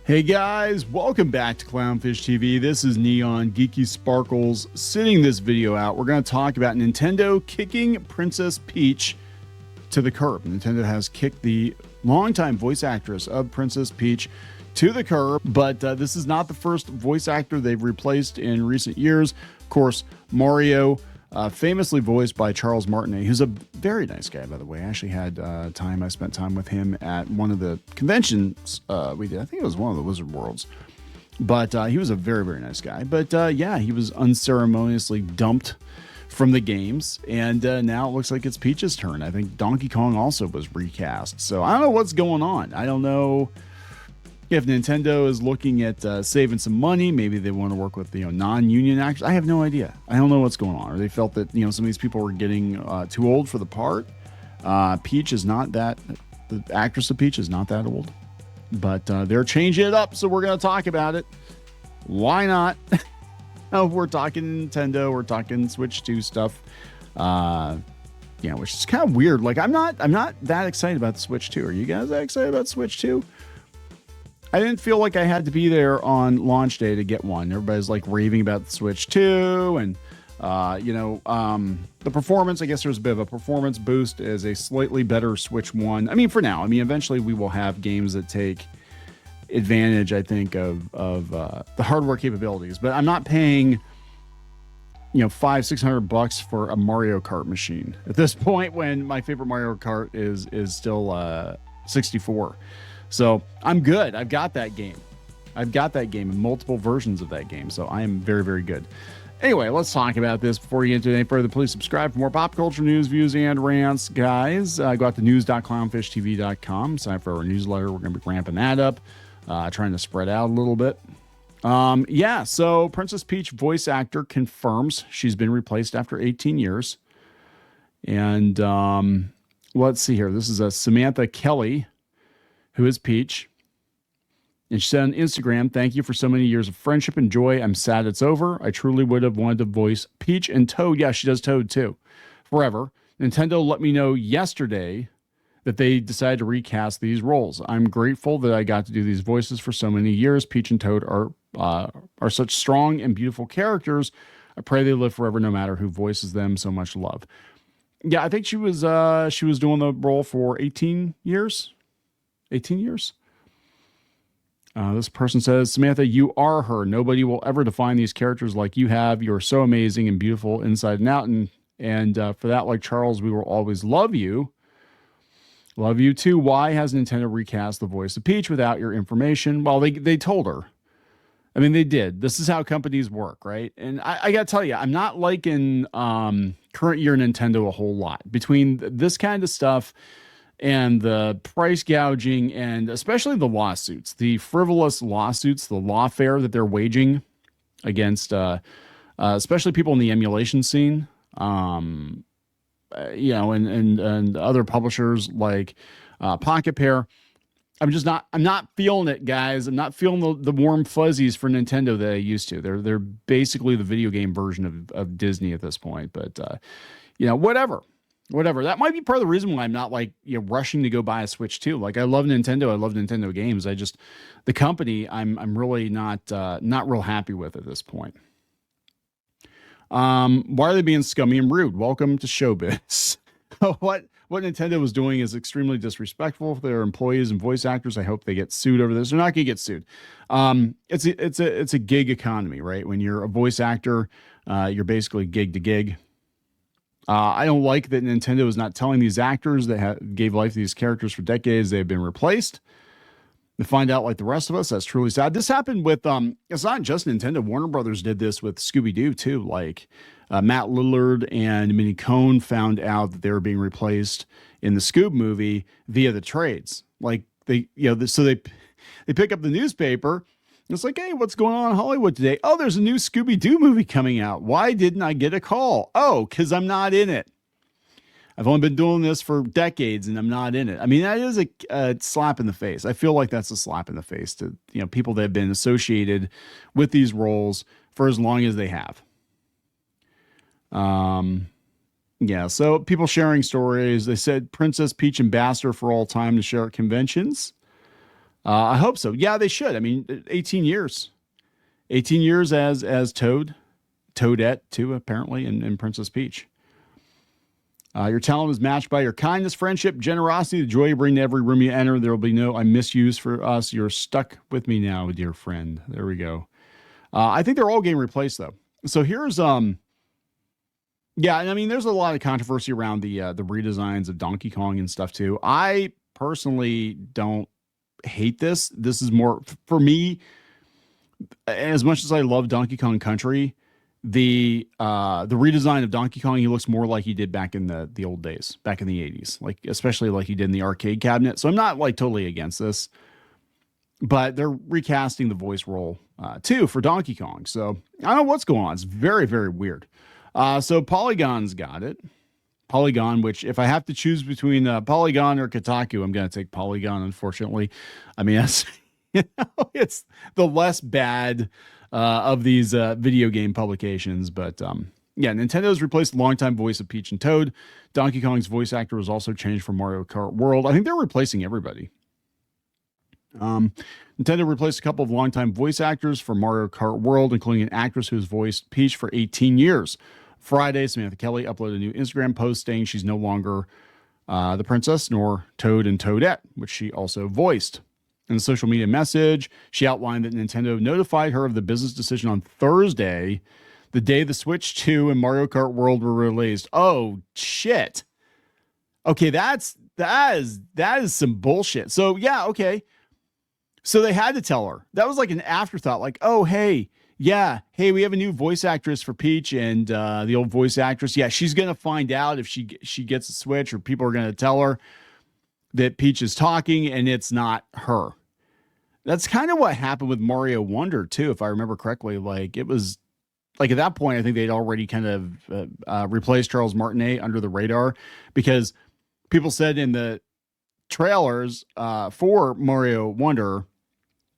Hey guys, welcome back to Clownfish TV. This is Kneon and Geeky Sparkles. Sitting this video out, we're going to talk about Nintendo kicking Princess Peach to the curb. Nintendo has kicked the longtime voice actress of Princess Peach to the curb, but this is not the first voice actor they've replaced in recent years. Of course, Mario, famously voiced by Charles Martinet, who's a very nice guy, by the way. I actually had I spent time with him at one of the conventions we did. I think it was one of the Wizard Worlds. But he was a very, very nice guy. But yeah, he was unceremoniously dumped from the games. And now it looks like it's Peach's turn. I think Donkey Kong also was recast. So I don't know what's going on. I don't know if Nintendo is looking at saving some money. Maybe they want to work with non-union actors. I have no idea. I don't know what's going on. Or they felt that some of these people were getting too old for the part. Peach is not that. The actress of Peach is not that old. But they're changing it up, so we're going to talk about it. Why not? We're talking Nintendo. We're talking Switch 2 stuff. Which is kind of weird. Like I'm not that excited about the Switch 2. Are you guys that excited about Switch 2? I didn't feel like I had to be there on launch day to get one. Everybody's like raving about the Switch 2 and, the performance. I guess there's a bit of a performance boost as a slightly better Switch 1. I mean, for now, eventually we will have games that take advantage, I think, of the hardware capabilities. But I'm not paying, $500-600 for a Mario Kart machine at this point when my favorite Mario Kart is still 64. So I'm good. I've got that game and multiple versions of that game. So I am very, very good. Anyway, let's talk about this. Before you get into any further, please subscribe for more pop culture news, views, and rants, guys. Go out to news.clownfishtv.com. Sign up for our newsletter. We're going to be ramping that up, trying to spread out a little bit. So Princess Peach voice actor confirms she's been replaced after 18 years. And let's see here. This is a Samantha Kelly, who is Peach. And she said on Instagram, "Thank you for so many years of friendship and joy. I'm sad it's over. I truly would have wanted to voice Peach and Toad." Yeah, she does Toad too. Forever. Nintendo let me know yesterday that they decided to recast these roles. I'm grateful that I got to do these voices for so many years. Peach and Toad are such strong and beautiful characters. I pray they live forever no matter who voices them. So much love. Yeah, I think she was doing the role for 18 years. 18 years. This person says, "Samantha, you are her. Nobody will ever define these characters like you have. You're so amazing and beautiful inside and out. And for that, like Charles, we will always love you. Love you too. Why has Nintendo recast the voice of Peach without your information?" Well, they told her. They did. This is how companies work, right? And I got to tell you, I'm not liking current year Nintendo a whole lot. Between this kind of stuff and the price gouging, and especially the lawsuits, the frivolous lawsuits, the lawfare that they're waging against, especially people in the emulation scene, and other publishers like Pocket Pair. I'm not feeling it, guys. I'm not feeling the warm fuzzies for Nintendo that I used to. They're basically the video game version of Disney at this point. But whatever. That might be part of the reason why I'm not rushing to go buy a Switch 2. Like, I love Nintendo. I love Nintendo games. The company I'm really not real happy with at this point. Why are they being scummy and rude? Welcome to showbiz. What Nintendo was doing is extremely disrespectful for their employees and voice actors. I hope they get sued over this. They're not going to get sued. It's a gig economy, right? When you're a voice actor, you're basically gig to gig. I don't like that Nintendo is not telling these actors that gave life to these characters for decades they've been replaced. To find out like the rest of us, that's truly sad. This happened with, it's not just Nintendo. Warner Brothers did this with Scooby-Doo too. Like Matt Lillard and Minnie Cohn found out that they were being replaced in the Scoob movie via the trades. Like they pick up the newspaper. It's like, "Hey, what's going on in Hollywood today? Oh, there's a new Scooby-Doo movie coming out. Why didn't I get a call? Oh, because I'm not in it. I've only been doing this for decades and I'm not in it." That is a slap in the face. I feel like that's a slap in the face to people that have been associated with these roles for as long as they have. So people sharing stories. They said Princess Peach ambassador for all time to share at conventions. I hope so. Yeah, they should. I mean, 18 years. 18 years as Toadette too, apparently, and Princess Peach. Your talent is matched by your kindness, friendship, generosity, the joy you bring to every room you enter. There will be no I miss yous for us. You're stuck with me now, dear friend. There we go. I think they're all getting replaced though. So here's yeah, and I mean there's a lot of controversy around the redesigns of Donkey Kong and stuff too. I personally don't hate this. This is more for me. As much as I love Donkey Kong Country, the redesign of Donkey Kong, he looks more like he did back in the old days, back in the 80s, like especially like he did in the arcade cabinet. So I'm not like totally against this, but they're recasting the voice role too for Donkey Kong. So I don't know what's going on. It's very, very weird. So Polygon's got it. Polygon, which if I have to choose between Polygon or Kotaku, I'm going to take Polygon, unfortunately. I mean, that's, it's the less bad of these video game publications. But yeah, Nintendo's replaced the longtime voice of Peach and Toad. Donkey Kong's voice actor was also changed from Mario Kart World. I think they're replacing everybody. Nintendo replaced a couple of longtime voice actors for Mario Kart World, including an actress who has voiced Peach for 18 years. Friday, Samantha Kelly uploaded a new Instagram post saying she's no longer the princess nor Toad and Toadette, which she also voiced. In a social media message, she outlined that Nintendo notified her of the business decision on Thursday, the day the Switch 2 and Mario Kart World were released. Oh, shit. Okay, that is some bullshit. So, yeah, okay. So they had to tell her. That was like an afterthought, like, oh, hey, yeah, hey, we have a new voice actress for Peach, and the old voice actress, yeah, she's going to find out if she gets a Switch, or people are going to tell her that Peach is talking and it's not her. That's kind of what happened with Mario Wonder too, if I remember correctly. Like it was like at that point, I think they'd already kind of replaced Charles Martinet under the radar, because people said in the trailers for Mario Wonder,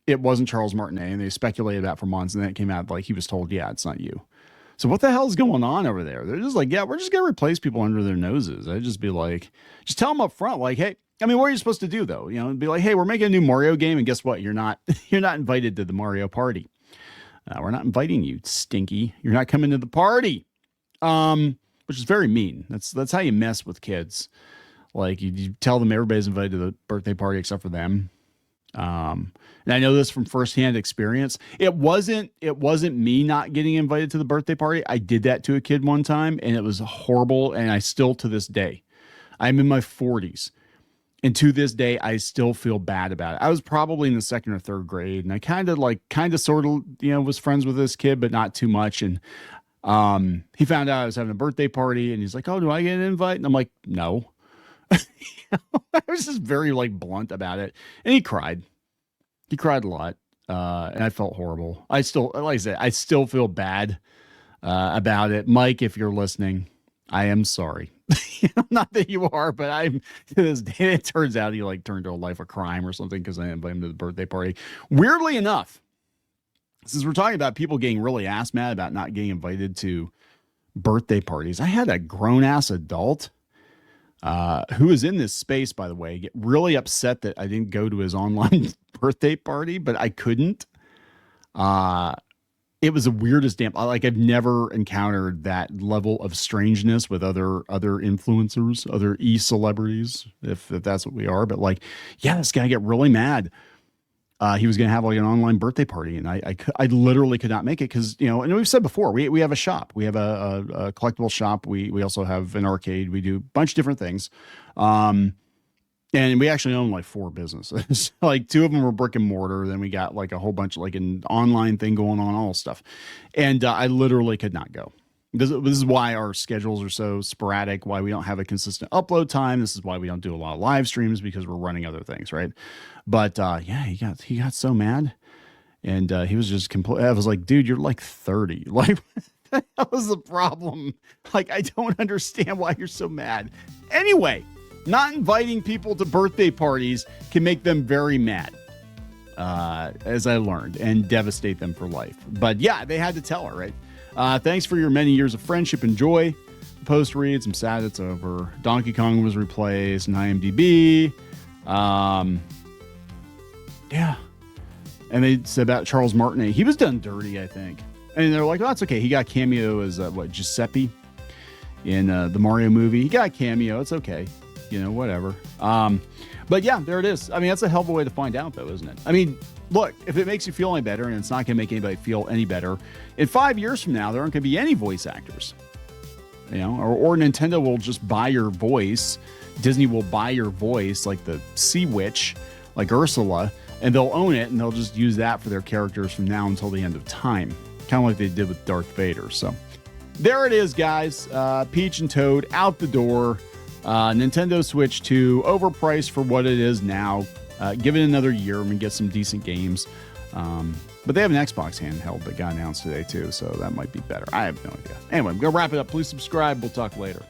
it wasn't Charles Martinet, and they speculated that for months, and then it came out like he was told, yeah, it's not you. So what the hell is going on over there? They're just like, yeah, we're just going to replace people under their noses. I'd just be like, just tell them up front, like, hey, I mean, what are you supposed to do though? You know, be like, hey, we're making a new Mario game, and guess what? You're not invited to the Mario party. We're not inviting you, stinky. You're not coming to the party. Which is very mean. That's how you mess with kids. Like you tell them everybody's invited to the birthday party except for them. And I know this from firsthand experience. It wasn't me not getting invited to the birthday party. I did that to a kid one time, and it was horrible. And I still, to this day, I'm in my 40s. And to this day, I still feel bad about it. I was probably in the second or third grade, and I kind of sort of, was friends with this kid, but not too much. And he found out I was having a birthday party, and he's like, oh, do I get an invite? And I'm like, no. I was just very blunt about it. And he cried. He cried a lot. And I felt horrible. I still, like I said, I still feel bad about it. Mike, if you're listening, I am sorry. Not that you are, but I'm to this day. It turns out he turned to a life of crime or something because I invited him to the birthday party. Weirdly enough, since we're talking about people getting really ass mad about not getting invited to birthday parties, I had a grown ass adult who is in this space, by the way, get really upset that I didn't go to his online birthday party, but I couldn't. It was the weirdest damn, I've never encountered that level of strangeness with other influencers, other e-celebrities, if that's what we are. But yeah, this guy get really mad. He was going to have an online birthday party, and I literally could not make it because, and we've said before, we have a shop, we have a collectible shop. We also have an arcade. We do a bunch of different things. And we actually own 4 businesses. 2 of them are brick and mortar. Then we got a whole bunch an online thing going on, all stuff. And I literally could not go. This is why our schedules are so sporadic, why we don't have a consistent upload time. This is why we don't do a lot of live streams, because we're running other things, right? But yeah, he got so mad. And he was just completely, I was like, dude, you're 30. That was the problem. I don't understand why you're so mad. Anyway, not inviting people to birthday parties can make them very mad, as I learned, and devastate them for life. But yeah, they had to tell her, right? Thanks for your many years of friendship and joy. The post reads, I'm sad it's over. Donkey Kong was replaced in IMDb. Yeah. And they said about Charles Martinet. He was done dirty, I think. And they're like, oh, that's okay. He got cameo as, Giuseppe in the Mario movie. He got a cameo. It's okay. You know, whatever. But yeah, there it is. I mean, that's a hell of a way to find out, though, isn't it? I mean, look, if it makes you feel any better, and it's not going to make anybody feel any better, in 5 years from now, there aren't going to be any voice actors. You know, or Nintendo will just buy your voice. Disney will buy your voice, like the Sea Witch, like Ursula, and they'll own it, and they'll just use that for their characters from now until the end of time. Kind of like they did with Darth Vader. So there it is, guys. Peach and Toad out the door. Nintendo Switch 2, overpriced for what it is now. Give it another year and get some decent games. But they have an Xbox handheld that got announced today, too, so that might be better. I have no idea. Anyway, I'm going to wrap it up. Please subscribe. We'll talk later.